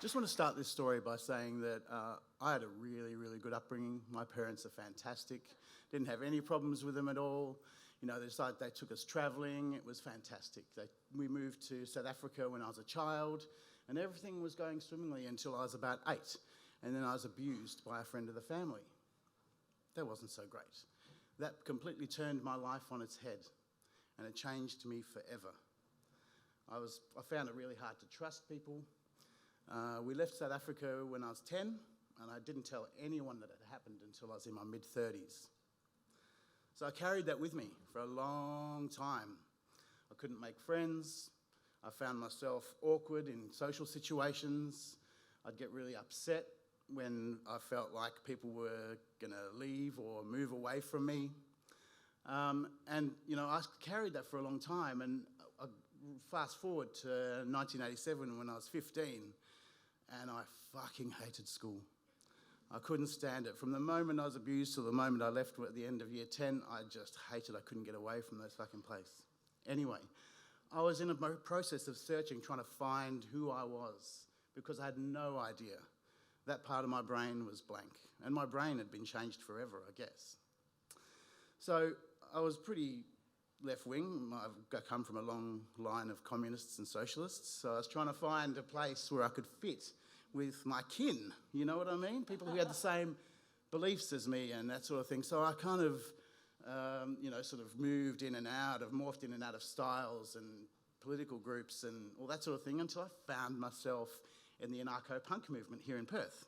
Just want to start this story by saying that I had a really, really good upbringing. My parents are fantastic. Didn't have any problems with them at all. You know, they took us travelling. It was fantastic. We moved to South Africa when I was a child, and everything was going swimmingly until I was about 8. And then I was abused by a friend of the family. That wasn't so great. That completely turned my life on its head, and it changed me forever. I found it really hard to trust people. We left South Africa when I was 10, and I didn't tell anyone that it happened until I was in my mid-30s. So I carried that with me for a long time. I couldn't make friends. I found myself awkward in social situations. I'd get really upset when I felt like people were going to leave or move away from me. And, you know, I carried that for a long time, and I fast forward to 1987 when I was 15, and I fucking hated school. I couldn't stand it. From the moment I was abused to the moment I left at the end of year 10, I just hated. I couldn't get away from that fucking place. Anyway, I was in a process of searching, trying to find who I was, because I had no idea. That part of my brain was blank, and my brain had been changed forever, I guess. So I was pretty left-wing. I've come from a long line of communists and socialists, so I was trying to find a place where I could fit with my kin, you know what I mean? People who had the same beliefs as me and that sort of thing. So I kind of, sort of morphed in and out of styles and political groups and all that sort of thing until I found myself in the anarcho-punk movement here in Perth.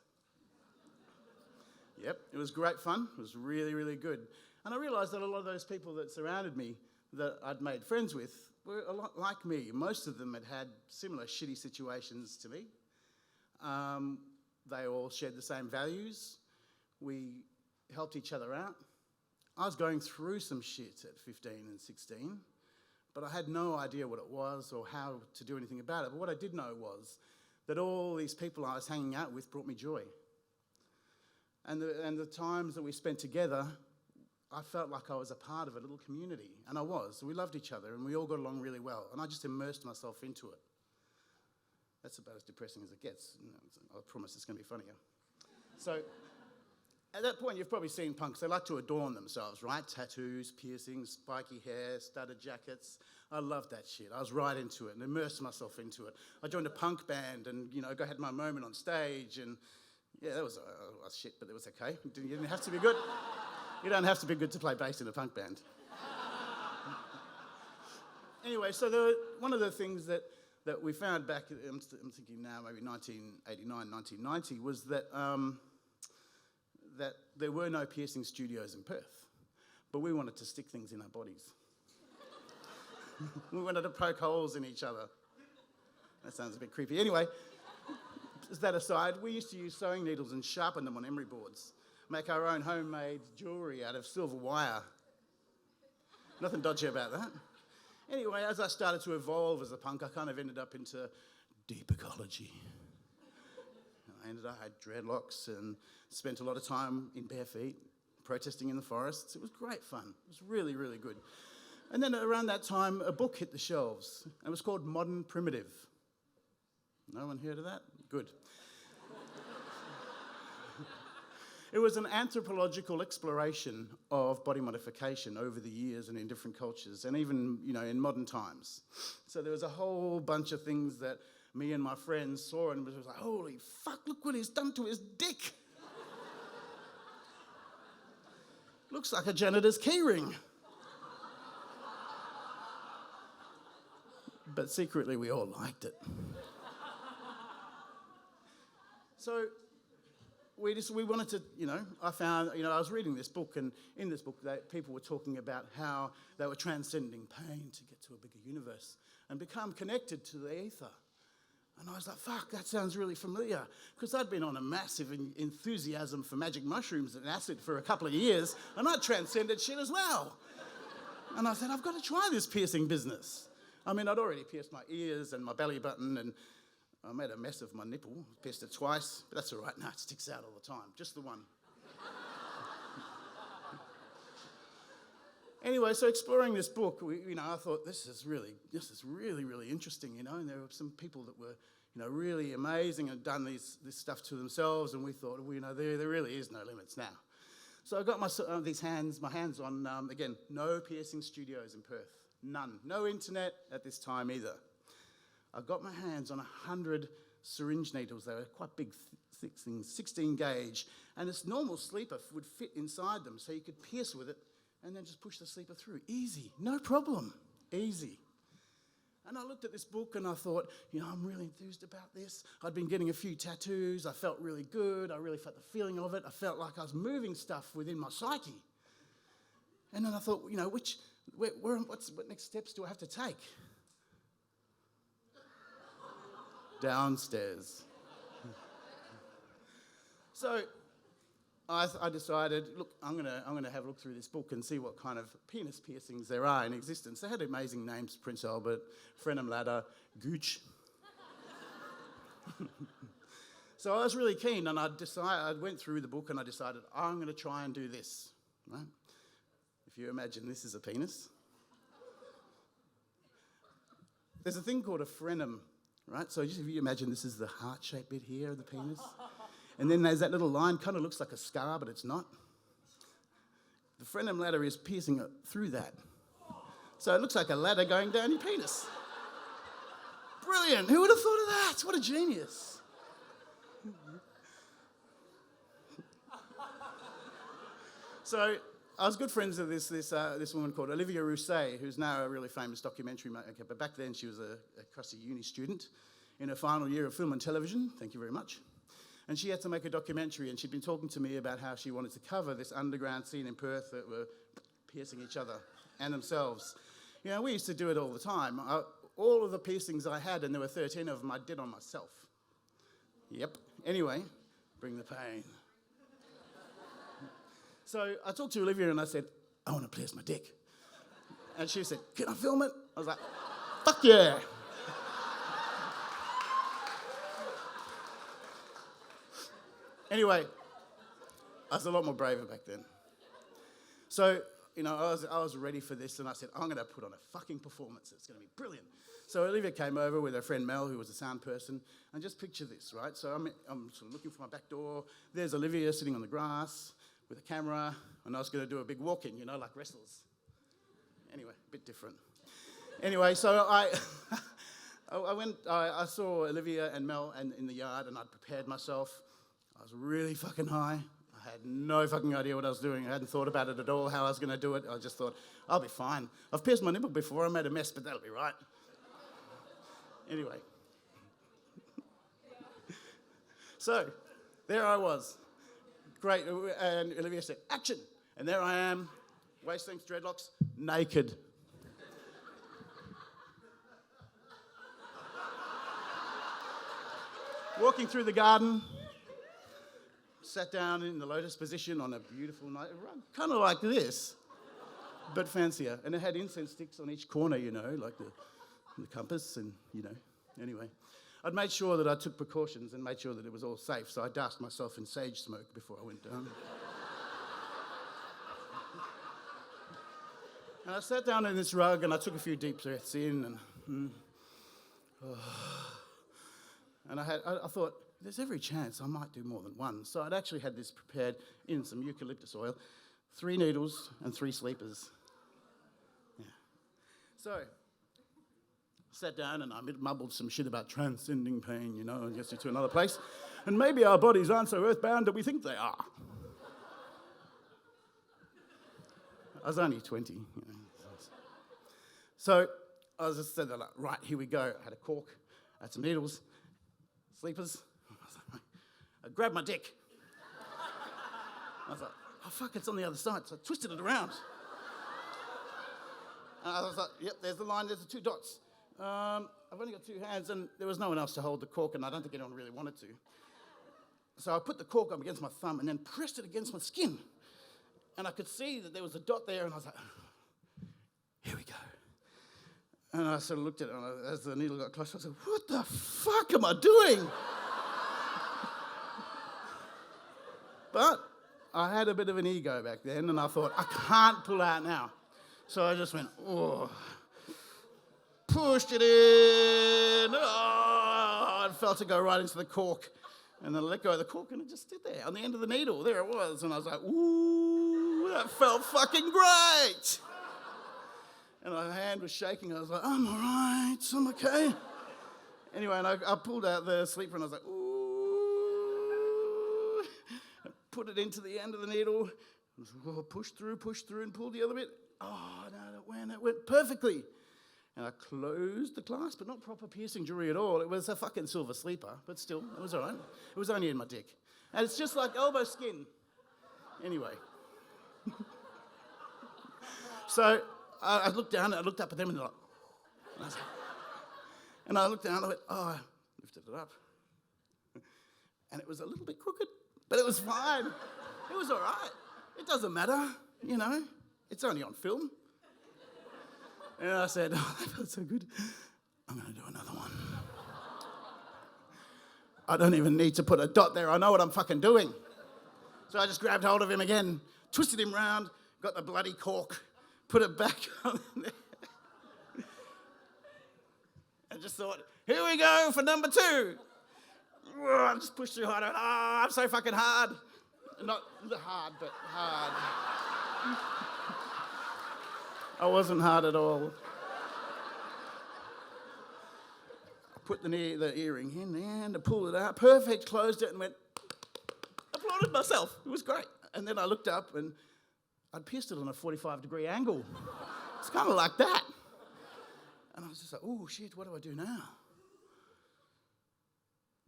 Yep, it was great fun. It was really, really good. And I realised that a lot of those people that surrounded me that I'd made friends with were a lot like me. Most of them had had similar shitty situations to me. They all shared the same values. We helped each other out. I was going through some shit at 15 and 16, but I had no idea what it was or how to do anything about it. But what I did know was that all these people I was hanging out with brought me joy. And the times that we spent together, I felt like I was a part of a little community, and I was. We loved each other, and we all got along really well, and I just immersed myself into it. That's about as depressing as it gets. I promise it's going to be funnier. So, at that point, you've probably seen punks. They like to adorn themselves, right? Tattoos, piercings, spiky hair, studded jackets. I loved that shit. I was right into it and immersed myself into it. I joined a punk band and, I had my moment on stage, and yeah, that was shit, but it was okay. You didn't have to be good. You don't have to be good to play bass in a punk band. Anyway, so one of the things that we found back, I'm thinking now, maybe 1989, 1990, was that there were no piercing studios in Perth, but we wanted to stick things in our bodies. We wanted to poke holes in each other. That sounds a bit creepy. Anyway, that aside, we used to use sewing needles and sharpen them on emery boards, make our own homemade jewellery out of silver wire. Nothing dodgy about that. Anyway, as I started to evolve as a punk, I kind of ended up into deep ecology. I had dreadlocks and spent a lot of time in bare feet, protesting in the forests. It was great fun. It was really, really good. And then around that time, a book hit the shelves. It was called Modern Primitive. No one heard of that? Good. It was an anthropological exploration of body modification over the years and in different cultures, and even, in modern times. So there was a whole bunch of things that me and my friends saw and was like, holy fuck, look what he's done to his dick. Looks like a janitor's keyring. But secretly we all liked it. So we wanted to, I found, I was reading this book, and in this book, people were talking about how they were transcending pain to get to a bigger universe and become connected to the ether. And I was like, fuck, that sounds really familiar. Because I'd been on a massive enthusiasm for magic mushrooms and acid for a couple of years, and I'd transcended shit as well. And I said, I've got to try this piercing business. I mean, I'd already pierced my ears and my belly button, and I made a mess of my nipple, pierced it twice, but that's all right. No, it sticks out all the time, just the one. Anyway, so exploring this book, I thought this is really, really interesting, and there were some people that were, really amazing and done this stuff to themselves, and we thought, there really is no limits now. So I got my hands on, again, no piercing studios in Perth, none. No internet at this time either. I got my hands on 100 syringe needles. They were quite big, thick things, 16 gauge, and this normal sleeper would fit inside them, so you could pierce with it and then just push the sleeper through. Easy, no problem, easy. And I looked at this book and I thought, I'm really enthused about this. I'd been getting a few tattoos. I felt really good. I really felt the feeling of it. I felt like I was moving stuff within my psyche. And then I thought, what next steps do I have to take? Downstairs. So I decided, look, I'm gonna have a look through this book and see what kind of penis piercings there are in existence. They had amazing names: Prince Albert, Frenham Ladder, Gooch. So I was really keen, and I went through the book and I decided I'm going to try and do this. Right? If you imagine this is a penis, there's a thing called a frenum, right? So just if you imagine this is the heart-shaped bit here of the penis. And then there's that little line, kind of looks like a scar, but it's not. The frenum ladder is piercing through that. So it looks like a ladder going down your penis. Brilliant. Who would have thought of that? What a genius. So I was good friends with this woman called Olivia Rousset, who's now a really famous documentary maker. But back then she was a crusty uni student in her final year of film and television. Thank you very much. And she had to make a documentary, and she'd been talking to me about how she wanted to cover this underground scene in Perth that were piercing each other and themselves. We used to do it all the time. All of the piercings I had, and there were 13 of them, I did on myself. Yep. Anyway, bring the pain. So I talked to Olivia and I said, I want to pierce my dick. And she said, can I film it? I was like, fuck yeah. Anyway, I was a lot more braver back then. So, I was ready for this, and I said, I'm going to put on a fucking performance. It's going to be brilliant. So Olivia came over with her friend Mel, who was a sound person, and just picture this, right? So I'm sort of looking for my back door. There's Olivia sitting on the grass with a camera, and I was going to do a big walk-in, like wrestlers. Anyway, a bit different. Anyway, so I saw Olivia and Mel in the yard, and I'd prepared myself. I was really fucking high. I had no fucking idea what I was doing. I hadn't thought about it at all, how I was going to do it. I just thought, I'll be fine. I've pierced my nipple before. I made a mess, but that'll be right. Anyway. So, there I was. Great. And Olivia said, action. And there I am, waist-length dreadlocks, naked. Walking through the garden. Sat down in the lotus position on a beautiful night, kind of like this, but fancier. And it had incense sticks on each corner, like the compass, and, Anyway, I'd made sure that I took precautions and made sure that it was all safe, so I doused myself in sage smoke before I went down. And I sat down in this rug, and I took a few deep breaths in, and I thought, there's every chance I might do more than one. So I'd actually had this prepared in some eucalyptus oil, 3 needles and 3 sleepers. Yeah. So, sat down and I mumbled some shit about transcending pain, and gets you to another place. And maybe our bodies aren't so earthbound that we think they are. I was only 20. So I was just said, like, right, here we go. I had a cork, I had some needles, sleepers. I grabbed my dick. I was like, oh, fuck, it's on the other side. So I twisted it around. And I was like, yep, there's the line, there's the 2 dots. I've only got 2 hands, and there was no one else to hold the cork, and I don't think anyone really wanted to. So I put the cork up against my thumb and then pressed it against my skin. And I could see that there was a dot there, and I was like, here we go. And I sort of looked at it, and as the needle got closer, I said, what the fuck am I doing? But I had a bit of an ego back then, and I thought, I can't pull out now. So I just went, oh, pushed it in, oh, and felt it go right into the cork. And then I let go of the cork, and it just stood there on the end of the needle. There it was. And I was like, ooh, that felt fucking great. And my hand was shaking. I was like, I'm all right, I'm okay. Anyway, and I pulled out the sleeper, and I was like, ooh. I put it into the end of the needle, pushed through, and pulled the other bit. Oh, no, it went perfectly. And I closed the clasp, but not proper piercing jewelry at all. It was a fucking silver sleeper, but still, it was all right. It was only in my dick. And it's just like elbow skin. Anyway. So I looked down, and I looked up at them, and they're like, and I looked down, and I went, oh, I lifted it up. And it was a little bit crooked, but it was fine. It was all right. It doesn't matter, you know. It's only on film. And I said, oh, that felt so good. I'm going to do another one. I don't even need to put a dot there. I know what I'm fucking doing. So I just grabbed hold of him again, twisted him round, got the bloody cork, put it back on there. And just thought, here we go for number 2. I just pushed through hard. Oh, I'm so fucking hard. Not hard, but hard. I wasn't hard at all. I put the earring in there and I pulled it out. Perfect, closed it and went, applauded myself. It was great. And then I looked up and I'd pierced it on a 45-degree angle. It's kind of like that. And I was just like, oh, shit, what do I do now?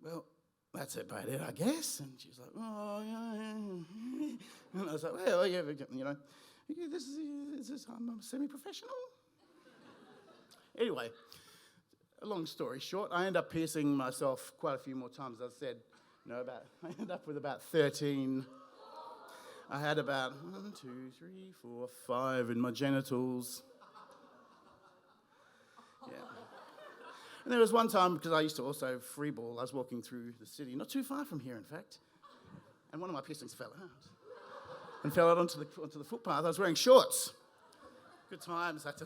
Well, that's about it, I guess. And she was like, oh, yeah. And I was like, well, yeah, you know. This is I'm a semi-professional. Anyway, a long story short, I ended up piercing myself quite a few more times. As I said, you know, I ended up with about 13. I had about 1, 2, 3, 4, 5 in my genitals. Yeah. And there was one time, because I used to also freeball, I was walking through the city, not too far from here, in fact, and one of my piercings fell out. And fell out onto the footpath. I was wearing shorts. Good times. I've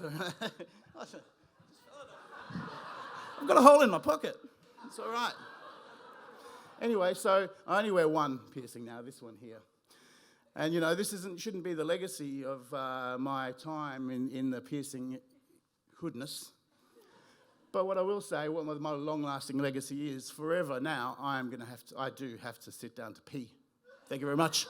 got a hole in my pocket. It's all right. Anyway, so I only wear one piercing now, this one here. And, you know, this shouldn't be the legacy of my time in the piercing hoodness. But what I will say, what my long-lasting legacy is, forever now, I do have to sit down to pee. Thank you very much.